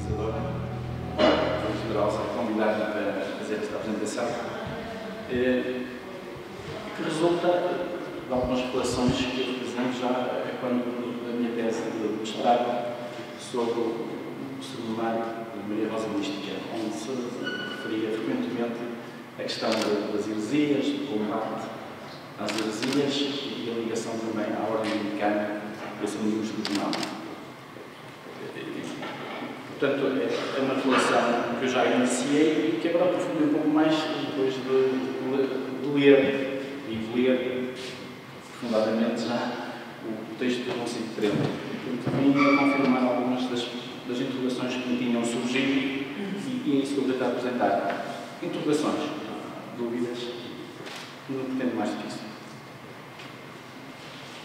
organizadora, a generosa, convidar-me para fazer esta apresentação, que resulta de algumas reflexões que eu fizemos já quando da minha tese de mestrado sobre o seminário de Maria Rosa Mística, onde se referia frequentemente a questão das heresias, do combate às heresias e a ligação também à ordem anglicana e aos amigos do Não. Portanto, é uma reflexão que eu já iniciei e que agora aprofundei um pouco mais depois de ler e de ler profundamente já o texto do Concílio de Trento. Portanto, vim a confirmar algumas das interrogações que me tinham surgido e é isso que eu vou tentar apresentar. Interrogações, dúvidas, não pretendo mais do que isso.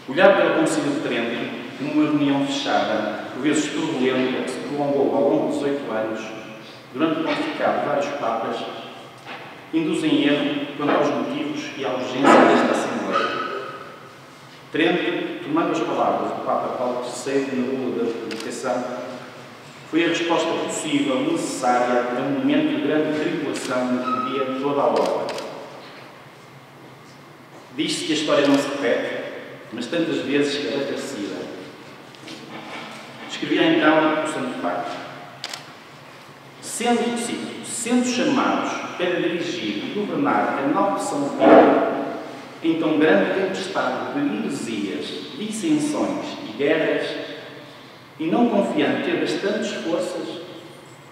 Olhar para o Concílio de Trento como uma reunião fechada, por vezes turbulenta, que se prolongou ao longo de 18 anos, durante o pontificado de vários papas, induz em erro quanto aos motivos e à urgência desta Assembleia. Trento, tomando as palavras do Papa Paulo III na bula da publicação, foi a resposta possível, necessária, a um momento de grande tribulação que via toda a obra. Diz-se que a história não se repete, mas tantas vezes ela é parecida. Escrevia então o Santo Padre: sendo chamados para dirigir e governar a nova São Pedro em tão grande tempestade de heresias, dissensões e guerras, e não confiando ter bastantes forças,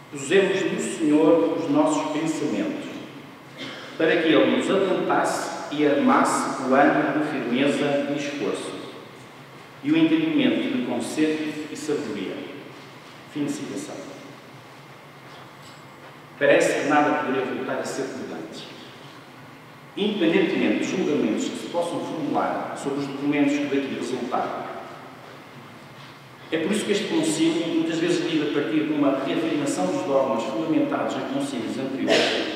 pusemos no Senhor os nossos pensamentos, para que Ele nos alentasse e armasse o ânimo de firmeza e esforço, e o entendimento de conceito e sabedoria. Fim de citação. Parece que nada poderia voltar a ser por antes. Independentemente dos julgamentos que se possam formular sobre os documentos que daqui resultaram. É por isso que este concílio, muitas vezes lido a partir de uma reafirmação dos dogmas fundamentados em concílios anteriores,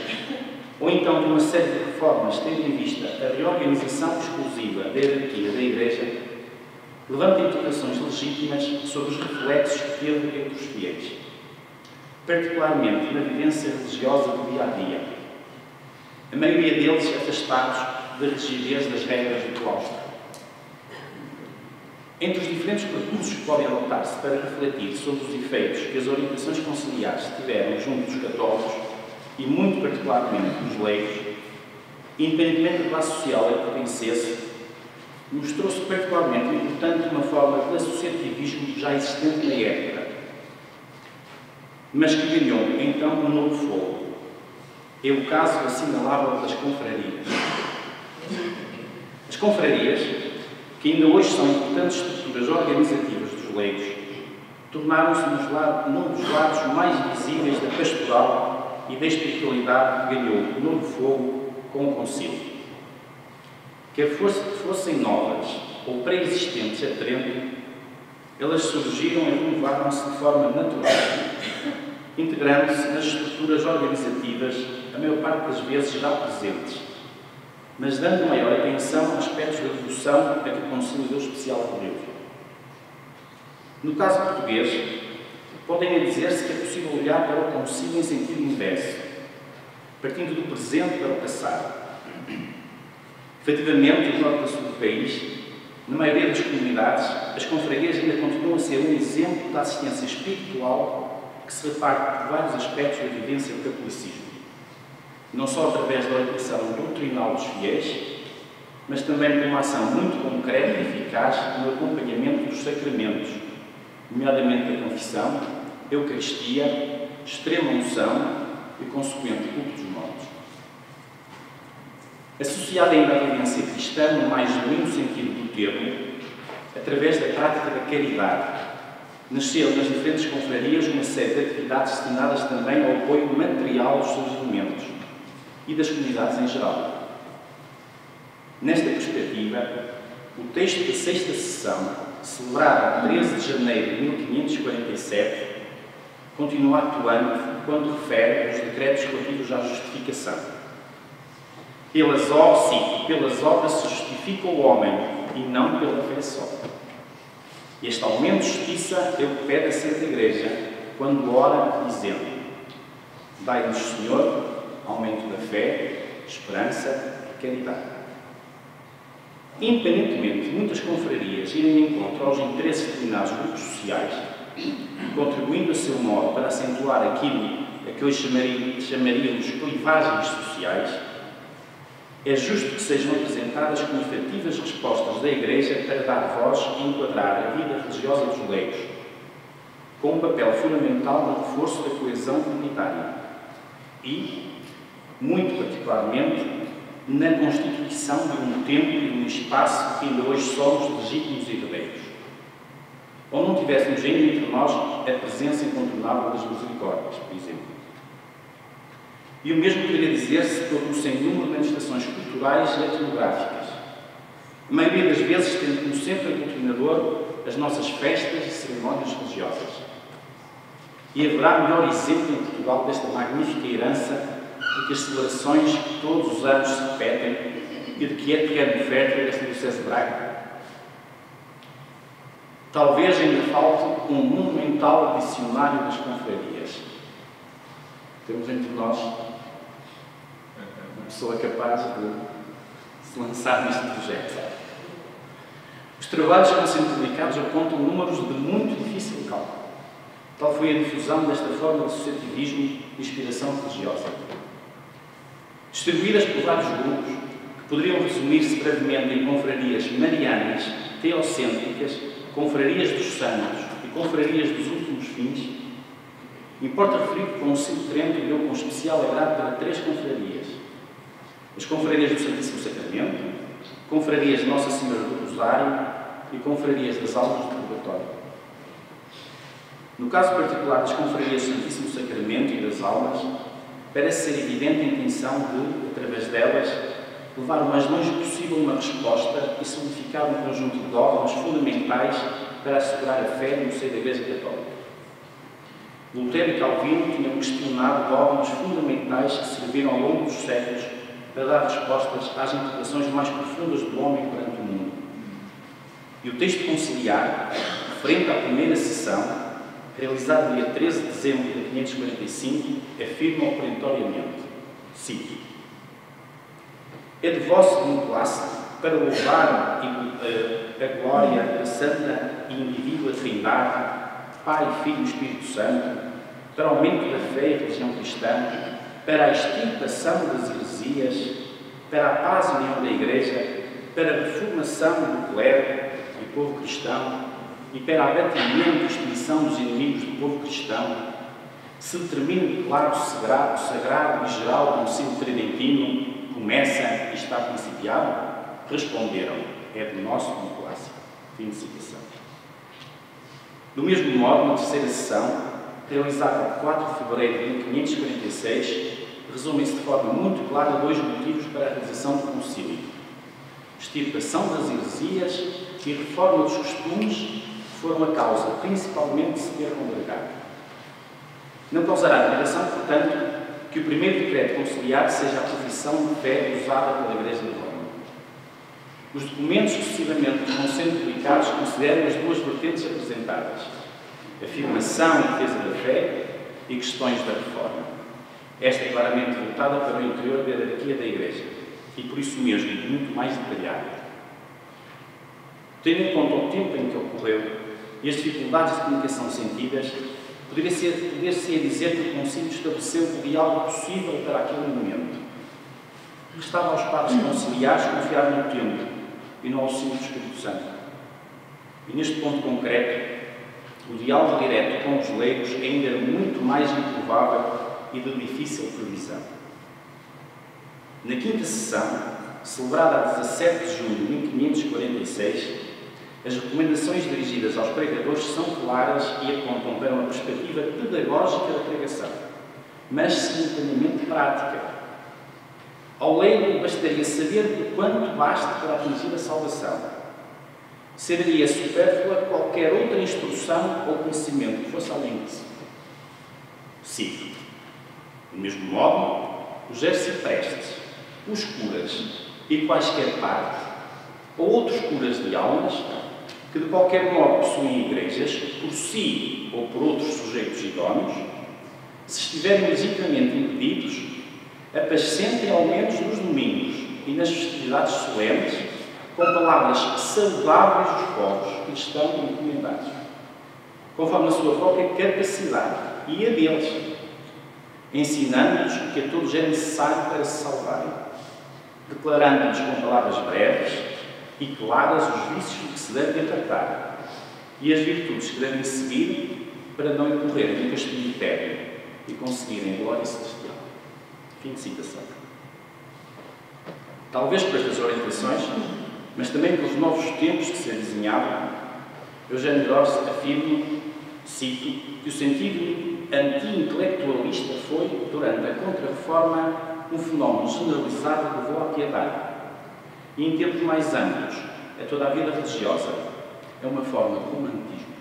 ou então de uma série de reformas tendo em vista a reorganização exclusiva da hierarquia da Igreja, levanta interrogações legítimas sobre os reflexos que teve entre os fiéis, particularmente na vivência religiosa do dia-a-dia, a maioria deles afastados da rigidez das regras do claustro. Entre os diferentes percursos que podem adotar-se para refletir sobre os efeitos que as orientações conciliares tiveram junto dos católicos, e muito particularmente dos leigos, independentemente da classe social a que pertencesse, mostrou-se particularmente importante uma forma de associativismo já existente na época, mas que ganhou então um novo fogo. É o caso assinalável das confrarias. As confrarias, que ainda hoje são importantes estruturas organizativas dos leigos, tornaram-se num dos lados mais visíveis da pastoral e da espiritualidade que ganhou novo fogo com o concílio. Quer fossem novas ou pré-existentes a Trento, elas surgiram e renovaram-se de forma natural, integrando-se nas estruturas organizativas, a maior parte das vezes já presentes, mas dando maior atenção a aspectos da devoção a que o concílio deu especial apoio. No caso português, podem dizer-se que é possível olhar para o concílio em sentido inverso, partindo do presente para o passado. Efetivamente, no norte e sul do país, na maioria das comunidades, as confrarias ainda continuam a ser um exemplo da assistência espiritual que se reparte por vários aspectos da vivência do catolicismo. Não só através da orientação doutrinal dos fiéis, mas também com uma ação muito concreta e eficaz no acompanhamento dos sacramentos, nomeadamente da confissão, Eucaristia, extrema unção e o consequente culto dos mortos. Associada ainda à vivência cristã, no mais genuíno sentido do termo, através da prática da caridade, nasceram nas diferentes confrarias uma série de atividades destinadas também ao apoio material dos seus elementos e das comunidades em geral. Nesta perspectiva, o texto da sexta sessão, celebrada a 13 de janeiro de 1547, continua atuante quando refere aos decretos relativos à justificação. Pelas obras se justifica o homem, e não pela fé só. Este aumento de justiça é o que pede a Santa Igreja, quando ora, dizendo: dai-nos, Senhor, aumento da fé, esperança e caridade. Independentemente de muitas confrarias irem de encontro aos interesses de determinados grupos sociais, contribuindo a seu modo para acentuar aquilo a que hoje chamaríamos clivagens sociais, é justo que sejam apresentadas como efetivas respostas da Igreja para dar voz e enquadrar a vida religiosa dos leigos, com um papel fundamental no reforço da coesão comunitária e, muito particularmente, na constituição de um tempo e de um espaço que ainda hoje somos legítimos herdeiros, ou não tivéssemos ainda entre nós a presença incontornável das misericórdias, por exemplo. E o mesmo poderia dizer-se todo o sem número de manifestações culturais e etnográficas, a maioria das vezes tendo como centro aglutinador as nossas festas e cerimónias religiosas. E haverá melhor exemplo em Portugal desta magnífica herança do que as celebrações que todos os anos se repetem e de que é terreno fértil esta Diocese de Braga. Talvez ainda falte um monumental dicionário das confrarias. Temos entre nós uma pessoa capaz de se lançar neste projeto. Os trabalhos que vão sendo publicados apontam números de muito difícil cálculo. Tal foi a difusão desta forma de associativismo de inspiração religiosa. Distribuídas por vários grupos, que poderiam resumir-se brevemente em confrarias marianas, teocêntricas, confrarias dos santos e confrarias dos últimos fins, importa referir que o Concílio de Trento deu com especial agrado para 3 confrarias: as confrarias do Santíssimo Sacramento, confrarias de Nossa Senhora do Rosário e confrarias das Almas do Purgatório. No caso particular das confrarias do Santíssimo Sacramento e das Almas, parece ser evidente a intenção de, através delas, levar o mais longe possível uma resposta e solidificar um conjunto de dogmas fundamentais para assegurar a fé no seio da Igreja Católica. Lutero e Calvino tinham questionado dogmas fundamentais que serviram ao longo dos séculos para dar respostas às implicações mais profundas do homem perante o mundo. E o texto conciliar, referente à primeira sessão, realizado dia 13 de dezembro de 545, afirma perentoriamente, cito: é de vosso beneplácito para louvar a glória da Santa e Indivídua Trindade, Pai, Filho e Espírito Santo, para o aumento da fé e religião cristã, para a extirpação das heresias, para a paz e união da Igreja, para a reformação do clero e povo cristão e para a abatimento e extinção dos inimigos do povo cristão, se determina o declaro sagrado e geral do Concílio Tridentino, começa e está principiado? Responderam: é de nosso beneplácito. Fim de citação. Do mesmo modo, na terceira sessão, realizada a 4 de fevereiro de 1546, resumem-se de forma muito clara 2 motivos para a realização do concílio: extirpação das heresias e reforma dos costumes, que foram a causa principalmente de se ter congregado. Não causará admiração, portanto, que o primeiro decreto conciliar seja a profissão de fé usada pela Igreja de Roma. Os documentos sucessivamente que vão sendo publicados consideram as 2 vertentes apresentadas: afirmação e defesa da fé e questões da reforma. Esta é claramente voltada para o interior da hierarquia da Igreja e, por isso mesmo, muito mais detalhada. Tendo em conta o tempo em que ocorreu e as dificuldades de comunicação sentidas, poder-se dizer que o Concílio estabeleceu o diálogo possível para aquele momento. Restava aos padres conciliares confiar no tempo e no auxílio do Espírito Santo. E neste ponto concreto, o diálogo direto com os leigos ainda era muito mais improvável e de difícil previsão. Na quinta sessão, celebrada a 17 de junho de 1546, as recomendações dirigidas aos pregadores são claras e apontam para uma perspectiva pedagógica da pregação, mas simultaneamente prática. Ao leigo bastaria saber de quanto basta para atingir a salvação. Seria supérflua qualquer outra instrução ou conhecimento que fosse além disso. Cito: do mesmo modo, os arciprestes, os curas e quaisquer parte, ou outros curas de almas, que de qualquer modo possuem igrejas, por si ou por outros sujeitos idóneos, se estiverem legitimamente impedidos, apacentem ao menos nos domingos e nas festividades solenes, com palavras saudáveis dos povos que lhes estão encomendados, conforme a sua própria capacidade e a deles, ensinando-lhes que a todos é necessário para se salvarem, declarando-lhes com palavras breves e claras os vícios de que se devem apartar e as virtudes que devem seguir para não incorrerem no castigo eterno e conseguirem glória celestial. Fim de citação. Talvez por estas orientações, mas também pelos novos tempos que se avizinhavam, Eugênio d'Ors afirma, cito, que o sentido anti-intelectualista foi, durante a Contra-Reforma, um fenómeno generalizado que levou à piedade. E em tempos mais amplos, a toda a vida religiosa é uma forma de romantismo.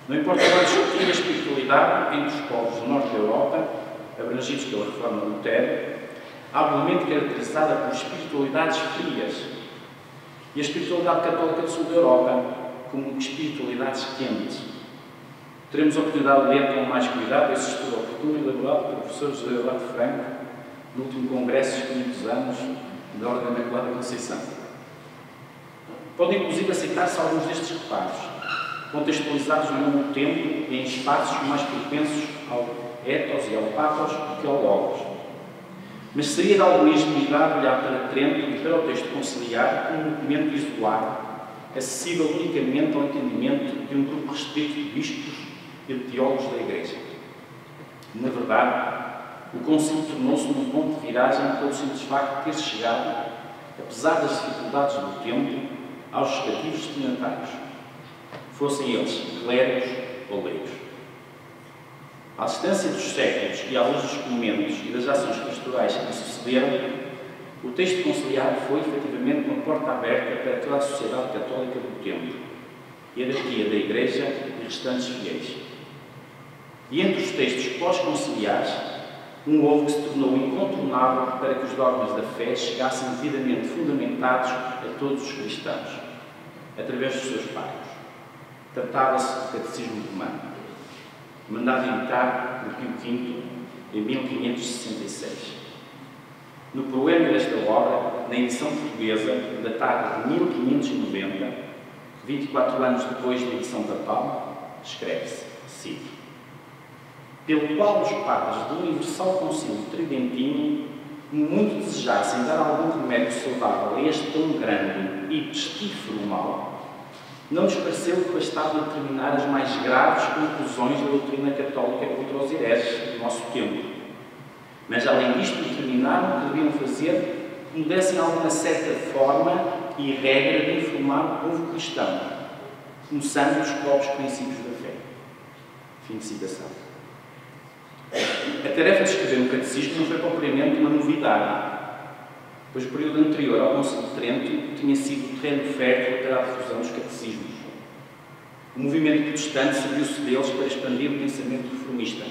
Não importa agora discutir a espiritualidade entre os povos do norte da Europa, abrangidos pela Reforma de Lutero, habilmente caracterizada por espiritualidades frias, e a espiritualidade católica do sul da Europa como espiritualidades quentes. Teremos a oportunidade de ler com mais cuidado esse estudo oportuno e elaborado pelo professor José Eduardo Franco no último congresso dos 500 anos da Ordem da Imaculada Conceição. Podem inclusive aceitar-se alguns destes reparos, contextualizados no longo tempo e em espaços mais propensos ao ethos e ao pathos do que ao logos. Mas seria de alguma ingenuidade olhar para Trento e para o texto conciliar como um documento isolado, acessível unicamente ao entendimento de um grupo restrito de bispos e de teólogos da Igreja. Na verdade, o concílio tornou-se num ponto de viragem pelo simples facto de ter chegado, apesar das dificuldades do tempo, aos respectivos destinatários, fossem eles clérigos ou leigos. À distância dos séculos e à luz dos documentos e das ações pastorais que lhe sucederam, o texto conciliar foi, efetivamente, uma porta aberta para toda a sociedade católica do tempo, hierarquia da Igreja e restantes fiéis. E entre os textos pós-conciliares, um houve que se tornou incontornável para que os dogmas da fé chegassem devidamente fundamentados a todos os cristãos, através dos seus pários. Tratava-se do Catecismo Romano, mandado editar por Pio V em 1566. No proêmio desta obra, na edição portuguesa, datada de 1590, 24 anos depois da edição papal, escreve-se, cito, pelo qual os padres do Universal Concílio Tridentino muito desejassem dar algum remédio saudável a este tão grande e pestífero mal, não nos pareceu que bastava determinar as mais graves conclusões da doutrina católica contra os hereges do nosso tempo. Mas, além disto, determinaram que deviam fazer que dessem alguma certa forma e regra de informar o povo cristão, começando dos próprios princípios da fé. Fim de citação. A tarefa de escrever um catecismo não foi propriamente uma novidade, pois o período anterior ao Concílio de Trento tinha sido terreno fértil para a difusão dos catecismos. O movimento protestante serviu-se deles para expandir o pensamento reformista.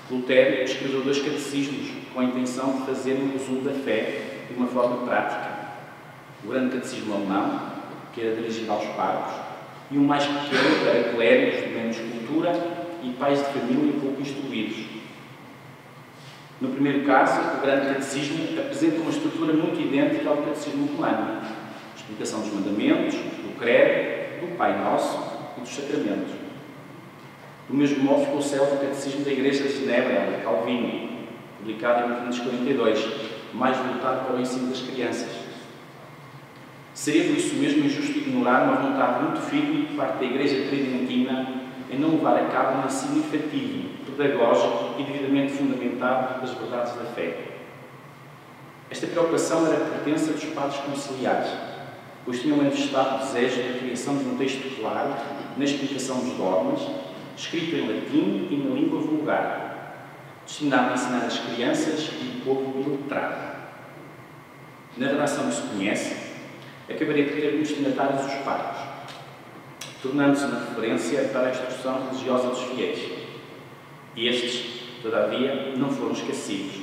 Lutero escreveu 2 catecismos com a intenção de fazer um resumo da fé de uma forma prática. O grande catecismo alemão, que era dirigido aos párocos, e um mais pequeno para clérigos de menos cultura e pais de família pouco instruídos. No primeiro caso, o grande catecismo apresenta uma estrutura muito idêntica ao catecismo romano. Explicação dos mandamentos, do credo, do Pai Nosso e dos sacramentos. Do mesmo modo ficou célebre o Catecismo da Igreja de Genebra, de Calvino, publicado em 1542, mais voltado para o ensino das crianças. Seria por isso mesmo injusto ignorar uma vontade muito firme por parte da Igreja Tridentina em não levar a cabo um ensino efetivo, pedagógico e devidamente fundamentado das verdades da fé. Esta preocupação era a pertença dos padres conciliares, pois tinham manifestado o desejo da criação de um texto claro na explicação dos dogmas, escrito em latim e na língua vulgar, destinado a ensinar as crianças e o povo iletrado. Na redação que se conhece, acabarei de ter como destinatários os padres, tornando-se uma referência para a instrução religiosa dos fiéis. Estes, todavia, não foram esquecidos.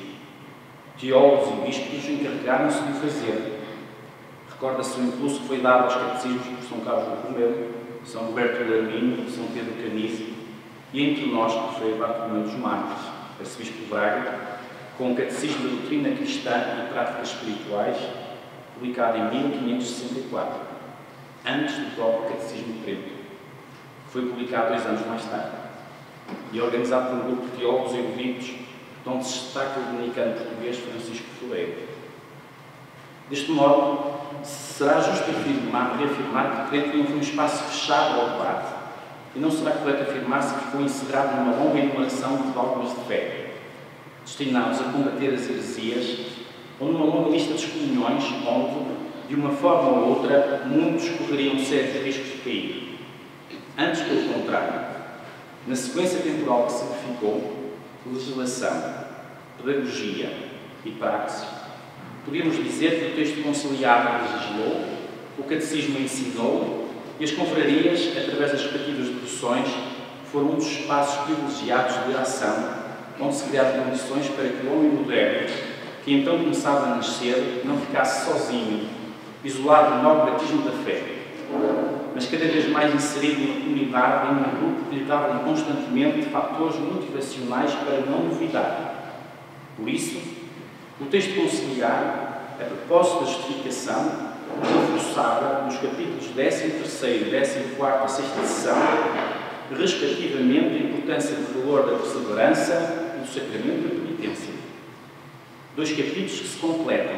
Teólogos e bispos encarregaram-se de o fazer. Recorda-se o impulso que foi dado aos catecismos por São Carlos Borromeu, São Roberto Larmino, São Pedro Canizo e entre nós por Frei Bartolomeu dos Marques, arcebispo de Braga, com o Catecismo da Doutrina Cristã e Práticas Espirituais, publicado em 1564, antes do próprio Catecismo de Trento. Foi publicado 2 anos mais tarde e organizado por um grupo de teólogos eruditos, onde se destaca o dominicano português Francisco Floreiro. Deste modo, será justo reafirmar que Trento não foi um espaço fechado ao debate, e não será correto afirmar-se que ficou encerrado numa longa enumeração de dogmas de fé, destinados a combater as heresias, ou numa longa lista de excomunhões, onde, de uma forma ou outra, muitos correriam sérios riscos de cair. Antes, pelo contrário, na sequência temporal que se verificou, legislação, pedagogia e praxis, podíamos dizer que o texto conciliar legislou, o catecismo ensinou e as confrarias, através das respectivas devoções, foram um dos espaços privilegiados de ação, onde se criaram condições para que o homem moderno, que então começava a nascer, não ficasse sozinho, isolado no novo batismo da fé, mas cada vez mais inserido numa comunidade, em um grupo que lhe davam constantemente fatores motivacionais para não duvidar. Por isso, o texto conciliar, a propósito da justificação, reforçava nos capítulos 13º, 14º e 6ª sessão, respectivamente, a importância do valor da perseverança e do sacramento da penitência. 2 capítulos que se completam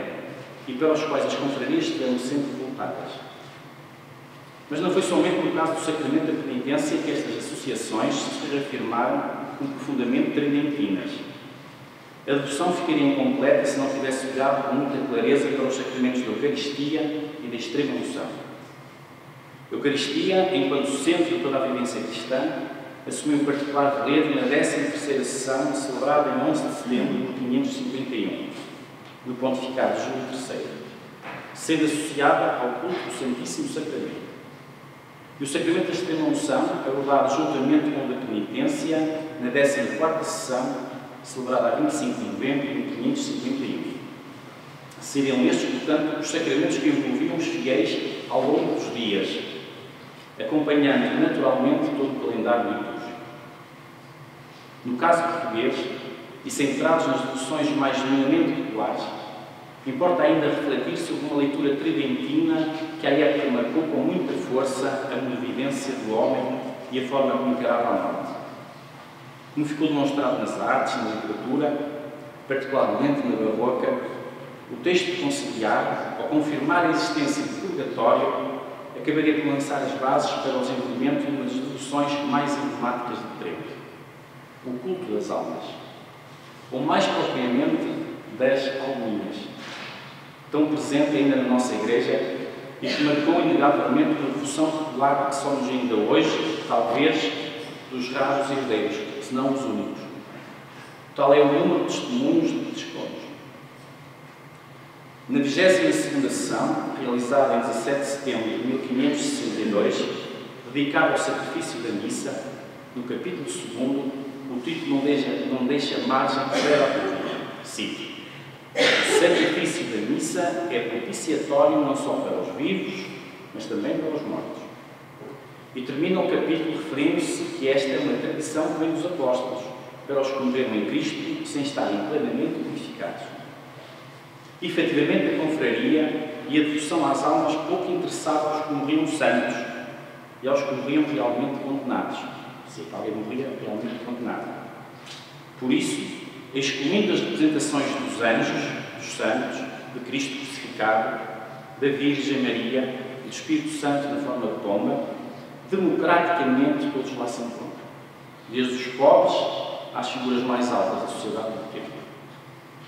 e para os quais as confrarias estiveram sempre voltadas. Mas não foi somente no caso do sacramento da penitência que estas associações se reafirmaram como profundamente tridentinas. A devoção ficaria incompleta se não tivesse olhado com muita clareza para os sacramentos da Eucaristia e da extrema unção. A Eucaristia, enquanto centro de toda a vivência cristã, assumiu particular relevo na 13ª sessão, celebrada em 11 de setembro de 1551, do pontificado de Júlio III, sendo associada ao culto do Santíssimo Sacramento. E o sacramento da extrema unção, abordado juntamente com o da penitência, na 14ª sessão, celebrada a 25 de novembro de 1551. Seriam estes, portanto, os sacramentos que envolviam os fiéis ao longo dos dias, acompanhando naturalmente todo o calendário litúrgico. No caso português, e centrados nas devoções mais genuinamente populares, importa ainda refletir sobre uma leitura tridentina que à época marcou com muita força a movimência do homem e a forma como encarava a morte. Como ficou demonstrado nas artes, na literatura, particularmente na barroca, o texto conciliar, ao confirmar a existência do purgatório, acabaria por lançar as bases para o desenvolvimento de uma das devoções mais emblemáticas de Trento, o culto das almas, ou mais propriamente das alminhas, tão presente ainda na nossa Igreja e que marcou inegavelmente uma devoção popular que somos ainda hoje, talvez, dos raros herdeiros, se não os únicos. Tal é o número de testemunhos de que dispomos. Na 22ª sessão, realizada em 17 de setembro de 1562, dedicada ao sacrifício da missa, no capítulo 2, o título não deixa margem para a dúvida. Cito: o sacrifício da missa é propiciatório não só para os vivos, mas também para os mortos. E termina o capítulo referindo-se que esta é uma tradição que vem dos apóstolos, para os que morreram em Cristo sem estarem plenamente glorificados. Efetivamente, a confraria e a devoção às almas pouco interessavam aos que morriam santos e aos que morriam realmente condenados, se alguém morria realmente condenado. Por isso, excluindo as representações dos anjos, dos santos, de Cristo crucificado, da Virgem Maria e do Espírito Santo na forma de pomba, democraticamente todos lá se encontram, desde os pobres às figuras mais altas da sociedade do tempo,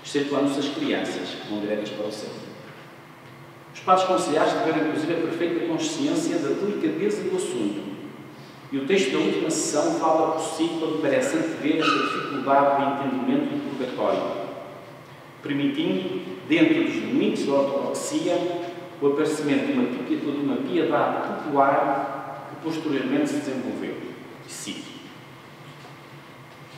excetuando-se as crianças, que vão diretas para o céu. Os padres conciliares tiveram, inclusive, a perfeita consciência da delicadeza do assunto, e o texto da última sessão fala por si quando parece antever esta dificuldade de entendimento do purgatório, permitindo, dentro dos limites da ortodoxia, o aparecimento de uma piedade popular que posteriormente se desenvolveu. E cito: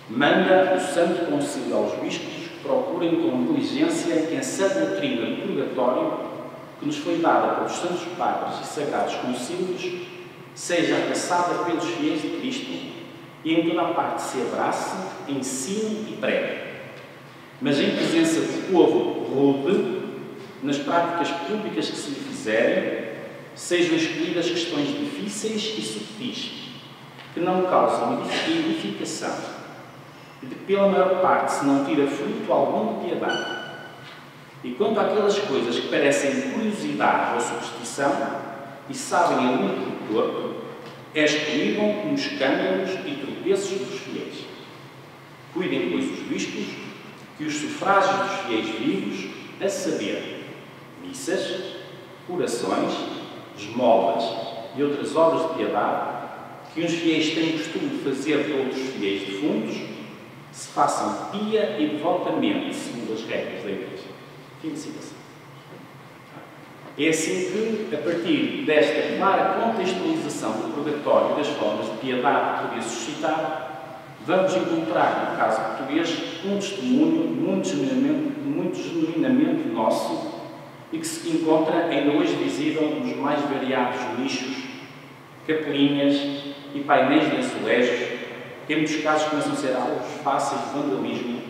manda o Santo Concílio aos bispos que procurem com diligência que a sã doutrina do purgatório que nos foi dada pelos santos padres e sagrados concílios seja abraçada pelos fiéis de Cristo e em toda a parte se abrace, ensine e pregue, mas em presença do povo rude, nas práticas públicas que se lhe fizerem, sejam escolhidas questões difíceis e subtis, que não causam edificação, e de que pela maior parte se não tira fruto algum de piedade. E quanto àquelas coisas que parecem curiosidade ou superstição, e sabem a luz do torto, excluíram nos escândalos e tropeços dos fiéis. Cuidem, pois, os bispos, que os sufrágios dos fiéis vivos, a saber, missas, orações, esmolas e outras obras de piedade, que uns fiéis têm costume de fazer para outros fiéis defuntos, se façam pia e devotamente, segundo as regras da Igreja. Fim de citação. É assim que, a partir desta clara contextualização do purgatório e das formas de piedade que podia suscitar, vamos encontrar, no caso português, um testemunho muito genuinamente nosso e que se encontra ainda hoje visível nos mais variados nichos, capelinhas e painéis de azulejos, que em muitos casos começam a ser alvos fáceis de vandalismo,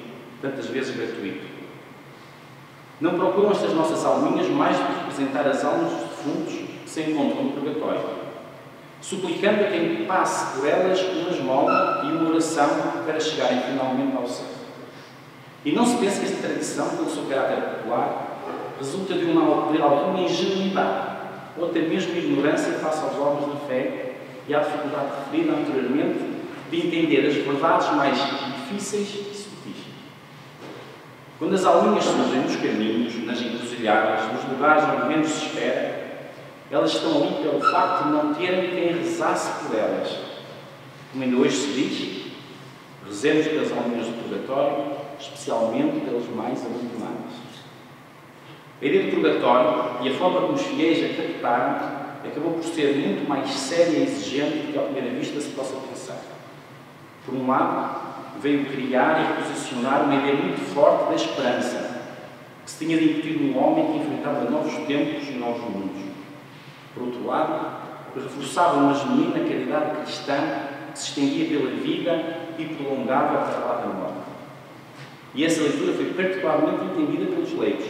tantas vezes gratuito. Não procuram estas nossas alminhas mais do que representar as almas dos defuntos que se encontram no purgatório, suplicando a quem passe por elas uma esmola e uma oração para chegarem finalmente ao céu. E não se pense que esta tradição, pelo seu caráter popular, resulta de alguma ingenuidade ou até mesmo ignorância face aos homens da fé e à dificuldade referida anteriormente de entender as verdades mais difíceis e subtis. Quando as alminhas surgem nos caminhos, nas encruzilhadas, nos lugares onde menos se espera, elas estão ali pelo facto de não terem quem rezasse por elas. Como ainda hoje se diz, rezemos pelas alminhas do purgatório, especialmente pelas mais abandonadas. A ideia do purgatório e a forma como os fiéis a captaram acabou por ser muito mais séria e exigente do que à primeira vista se possa pensar. Por um lado, veio criar e posicionar uma ideia muito forte da esperança, que se tinha de incutir num homem que enfrentava novos tempos e novos mundos. Por outro lado, reforçava uma genuína caridade cristã que se estendia pela vida e prolongava para lá da morte. E essa leitura foi particularmente entendida pelos leigos.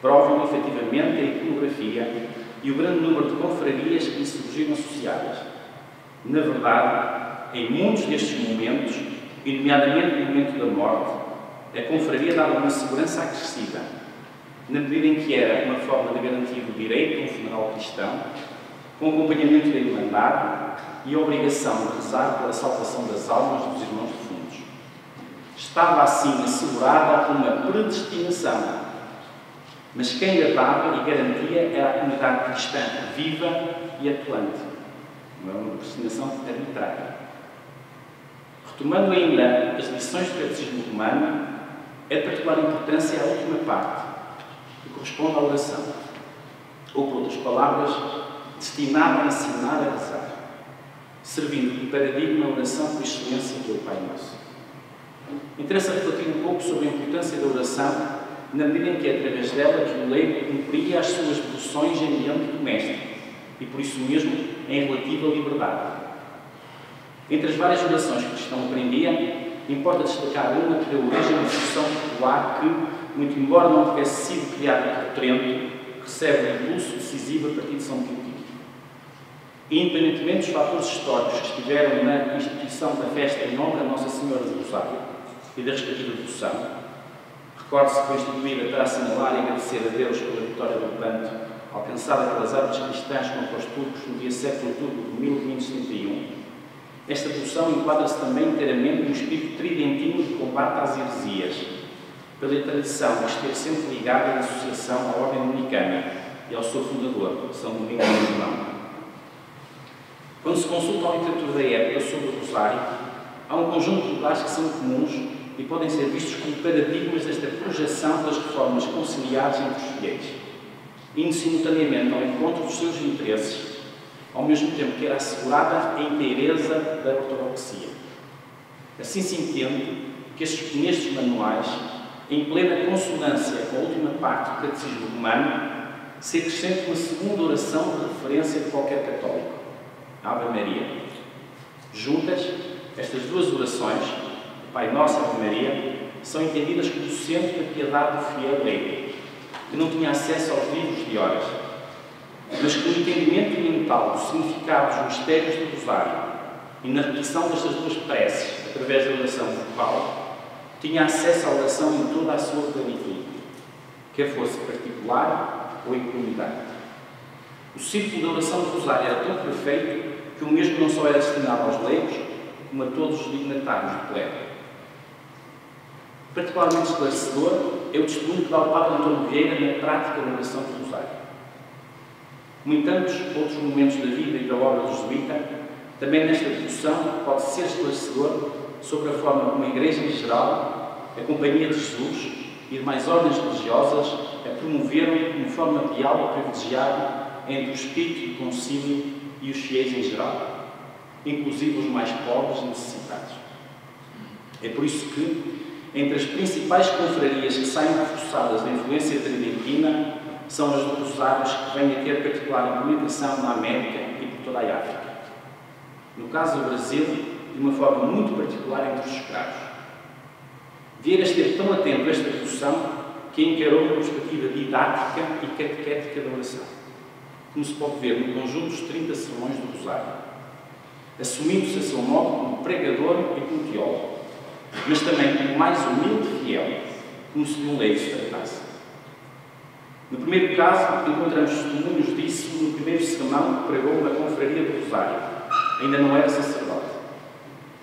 Provam efetivamente a iconografia e o grande número de confrarias que lhe surgiram associadas. Na verdade, em muitos destes momentos, e nomeadamente no momento da morte, a confraria dava uma segurança acrescida, na medida em que era uma forma de garantir o direito a um funeral cristão, com acompanhamento da Irmandade e a obrigação de rezar pela salvação das almas dos irmãos defuntos. Estava assim assegurada uma predestinação, mas quem a dava e garantia era a comunidade cristã viva e atuante. Não é uma predestinação arbitrária. Retomando ainda as lições do Catecismo Romano, é de particular importância a última parte, que corresponde à oração, ou, por outras palavras, destinada a ensinar a rezar, servindo de paradigma a oração por excelência do Pai Nosso. Interessa refletir um pouco sobre a importância da oração, na medida em que é através dela que o leigo cumpria as suas devoções em ambiente doméstico e, por isso mesmo, em relativa liberdade. Entre as várias orações que o cristão aprendia, importa destacar uma que deu origem a uma discussão popular que, muito embora não tivesse sido criada por Trento, recebe um impulso decisivo a partir de São Pio V. Independentemente dos fatores históricos que estiveram na instituição da festa em honra de Nossa Senhora do Rosário e da respectiva devoção, recorde-se que foi instituída para assinalar e agradecer a Deus pela vitória do Lepanto, alcançada pelas armas cristãs contra os turcos no dia 7 de outubro de 1571. Esta devoção enquadra-se também inteiramente no espírito tridentino de combate às heresias, pela tradição que esteve sempre ligada à associação à Ordem Dominicana e ao seu fundador, São Domingos de Guzmão. Quando se consulta a literatura da época sobre o Rosário, há um conjunto de lugares que são comuns e podem ser vistos como paradigmas desta projeção das reformas conciliares entre os fiéis, indo simultaneamente ao encontro dos seus interesses, ao mesmo tempo que era assegurada a inteireza da ortodoxia. Assim se entende que nestes manuais, em plena consonância com a última parte do Catecismo Romano, se acrescente uma segunda oração de referência de qualquer católico, Ave Maria. Juntas, estas duas orações, Pai Nosso, Ave Maria, são entendidas como o centro da piedade do fiel leigo, que não tinha acesso aos livros de horas, mas que no entendimento mental dos significados dos mistérios do Rosário e na repetição destas duas preces, através da oração vocal, tinha acesso à oração em toda a sua plenitude, quer fosse particular ou em comunidade. O círculo da oração do Rosário era tão perfeito que o mesmo não só era destinado aos leigos, como a todos os dignatários do clero. Particularmente esclarecedor é o testemunho que dá o Padre António Vieira na prática da oração do Rosário. Como em tantos outros momentos da vida e da obra do jesuíta, também nesta discussão pode ser esclarecedor sobre a forma como a Igreja em geral, a Companhia de Jesus e demais ordens religiosas a promoveram como forma de diálogo privilegiado entre o espírito do concílio e os fiéis em geral, inclusive os mais pobres e necessitados. É por isso que, entre as principais confrarias que saem reforçadas da influência tridentina, são as dos Rosários que vêm a ter particular implementação na América e por toda a África. No caso do Brasil, de uma forma muito particular entre os escravos. Vieira esteve tão atento a esta discussão que a encarou numa perspectiva didática e catequética da oração, como se pode ver no conjunto dos 30 sermões do Rosário, assumindo-se a seu modo como pregador e como teólogo, mas também como mais humilde e fiel, como se de um leigo se tratasse. No primeiro caso, encontramos testemunhos disso no primeiro sermão que pregou na confraria do Rosário. Ainda não era sacerdote.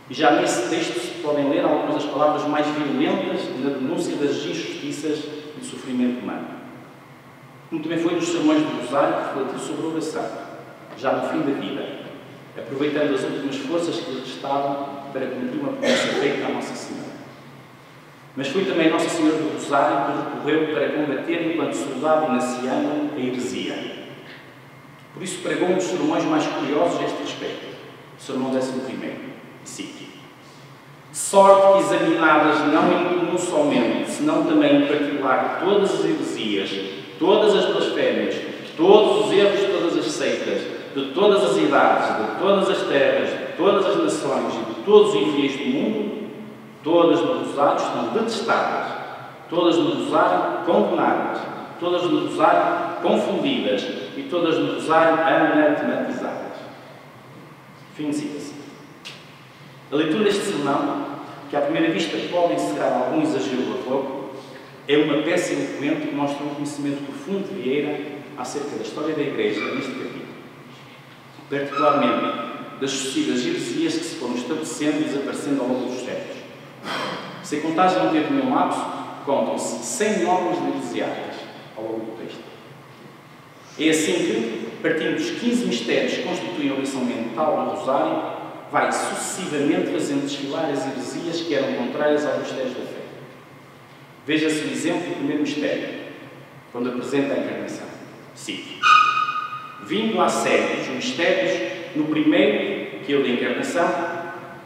E já nesse texto se podem ler algumas das palavras mais violentas na denúncia das injustiças e do sofrimento humano. Como também foi nos sermões do Rosário que refletiu sobre a oração, já no fim da vida, aproveitando as últimas forças que lhe restavam para cumprir uma promessa feita à Nossa Senhora. Mas foi também Nossa Senhora do Rosário que recorreu para combater, enquanto soldado inaciano, a heresia. Por isso pregou um dos sermões mais curiosos a este respeito, o sermão 11º, e cito: de sorte que examinadas não em comum somente, senão também em particular todas as heresias, todas as blasfémias, todos os erros de todas as seitas, de todas as idades, de todas as terras, de todas as nações e de todos os infiéis do mundo, todas no Rosário estão detestadas, todas no Rosário condenadas, todas no Rosário confundidas e todas no Rosário anatematizadas. Fim de citação. A leitura deste sermão, que à primeira vista pode encerrar algum exagero barroco, é uma peça eloquente que mostra um conhecimento profundo de Vieira acerca da história da Igreja neste capítulo, particularmente das sucessivas heresias que se foram estabelecendo e desaparecendo ao longo dos séculos. Se a contagem não teve nenhum lapso, contam-se 100 nomes eclesiásticas ao longo do texto. É assim que, partindo dos 15 mistérios que constituem a oração mental do Rosário, vai sucessivamente fazendo desfilar as heresias que eram contrárias aos mistérios da fé. Veja-se o exemplo do primeiro mistério, quando apresenta a encarnação. Cito: vindo à série dos mistérios, no primeiro, que é o da encarnação,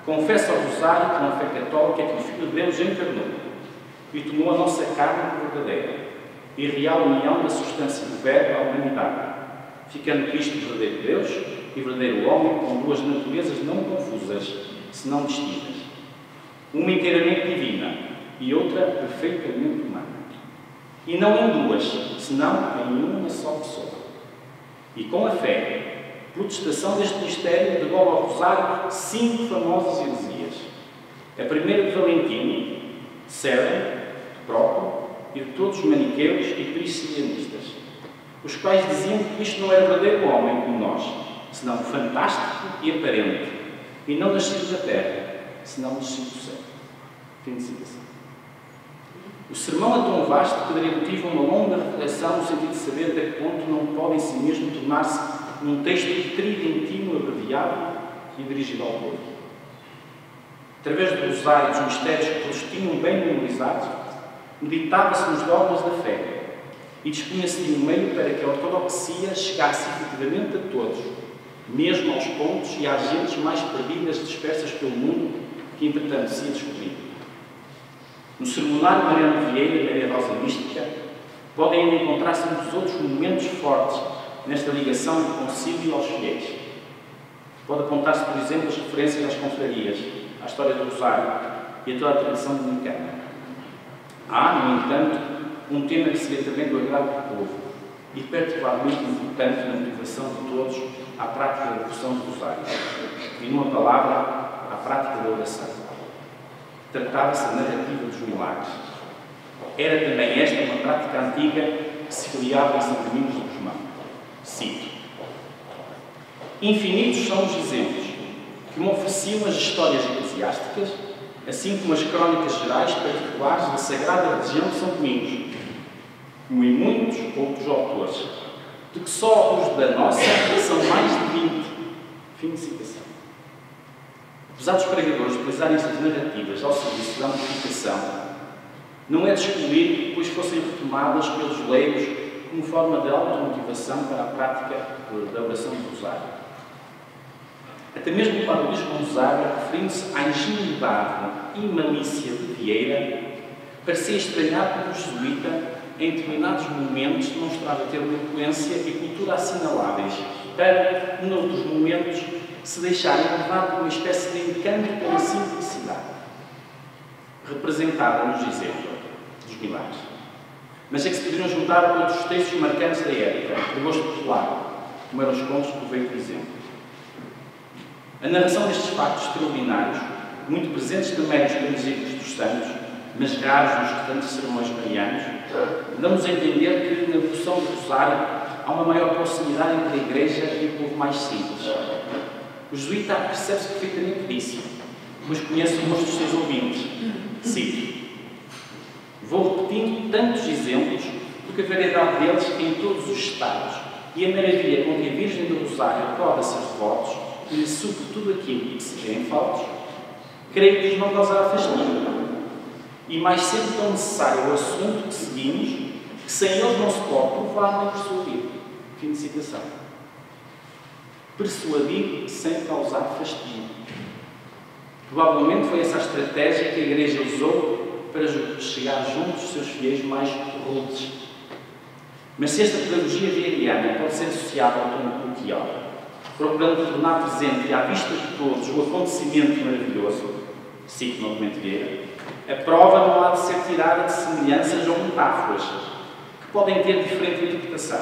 confessa ao Rosário com a fé católica que o Filho de Deus encarnou e tomou a nossa carne por verdadeira e real união da substância do Verbo à humanidade, ficando Cristo verdadeiro Deus e verdadeiro homem com duas naturezas não confusas, senão distintas, uma inteiramente divina e outra perfeitamente humana, e não em duas, senão em uma só pessoa. E com a fé, protestação deste mistério devolve ao Rosário 5 famosas heresias. A primeira de Valentino, de Célia, de Próprio e de todos os maniqueus e priscilianistas, os quais diziam que Cristo não era verdadeiro homem como nós, senão fantástico e aparente, e não nascido da terra, senão nascido do céu. Fim de citação. O sermão é tão vasto que daria motivo a uma longa reflexão no sentido de saber até que ponto não pode em si mesmo tornar-se num texto tridentino abreviado e dirigido ao povo. Através do rosário dos mistérios que todos tinham bem memorizados, meditava-se nos dogmas da fé e dispunha-se de um meio para que a ortodoxia chegasse efetivamente a todos, mesmo aos pontos e às gentes mais perdidas dispersas pelo mundo que, entretanto, se ia descobrindo. No sermonário Mariano Vieira e Maria Rosa Mística, podem ainda encontrar-se muitos outros momentos fortes nesta ligação do concílio aos fiéis. Pode apontar-se, por exemplo, as referências às confrarias, à história do Rosário e a toda a tradição dominicana. Há, no entanto, um tema que seria também do agrado do povo e particularmente importante na motivação de todos à prática da devoção do Rosário. E, numa palavra, à prática da oração. Tratava-se da narrativa dos milagres. Era também esta uma prática antiga que se filiava em São Domingos de Gusmão. Cito: infinitos são os exemplos que me ofereciam as histórias eclesiásticas, assim como as crónicas gerais particulares da Sagrada Religião de São Domingos, como em muitos outros autores, de que só os da nossa são mais de 20. Fim de citação. Apesar dos pregadores utilizarem estas narrativas ao serviço da amplificação, não é de excluir que depois fossem retomadas pelos leigos como forma de automotivação para a prática da oração do Rosário. Até mesmo o Padre Luís Gonzaga, referindo-se à ingenuidade e malícia de Vieira, parecia estranhar como o jesuíta, em determinados momentos, demonstrava ter uma eloquência e cultura assinaláveis, para, noutros momentos, se deixarem levar por uma espécie de encanto pela simplicidade, representada nos exemplos dos milagres. Mas é que se poderiam juntar outros textos marcantes da época, de gosto popular, como eram os contos do Veio do Exemplo. A narração destes factos extraordinários, muito presentes também nos cânticos dos santos, mas raros nos restantes sermões marianos, dão-nos a entender que na devoção do Rosário há uma maior proximidade entre a Igreja e o povo mais simples. O jesuíta percebe-se perfeitamente disso, mas conhece o rosto dos seus ouvintes. Cito: vou repetindo tantos exemplos, porque a variedade deles em todos os estados e a maravilha com que a Virgem do Rosário acorda seus devotos e lhe supre tudo aquilo que se vê em faltos, creio que lhes não causará fastígio. E mais sempre tão necessário é o assunto que seguimos, que sem eles não se pode provar nem persuadir. Fim de citação. Persuadir sem causar fastígio. Provavelmente foi essa a estratégia que a Igreja usou para chegar junto dos seus fiéis mais rudes. Mas se esta pedagogia vieriana pode ser associada ao tom coloquial, procurando tornar presente e à vista de todos o acontecimento maravilhoso, cito novamente Vieira, a prova não há de ser tirada de semelhanças ou metáforas, que podem ter diferente interpretação,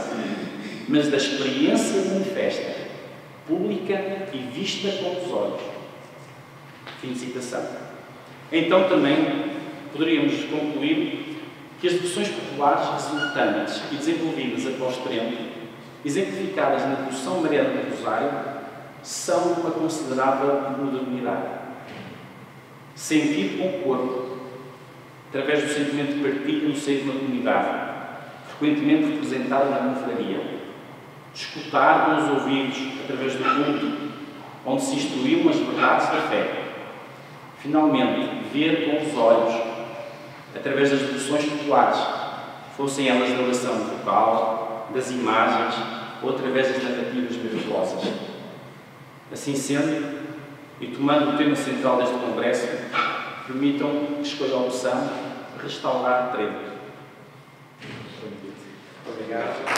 mas da experiência manifesta, pública e vista com os olhos. Fim de citação. Então também poderíamos concluir que as devoções populares resultantes e desenvolvidas após Trento, exemplificadas na devoção mariana do Rosário, são de uma considerável modernidade. Sentir com o corpo, através do sentimento de partilha no seio de uma comunidade, frequentemente representada na confraria. Escutar com os ouvidos, através do culto, onde se instruíam as verdades da fé. Finalmente, ver com os olhos, através das devoções populares, fossem elas da oração vocal, das imagens ou através das narrativas miraculosas. Assim sendo, e tomando o tema central deste congresso, permitam que escolha a opção restaurar Trento. Obrigado.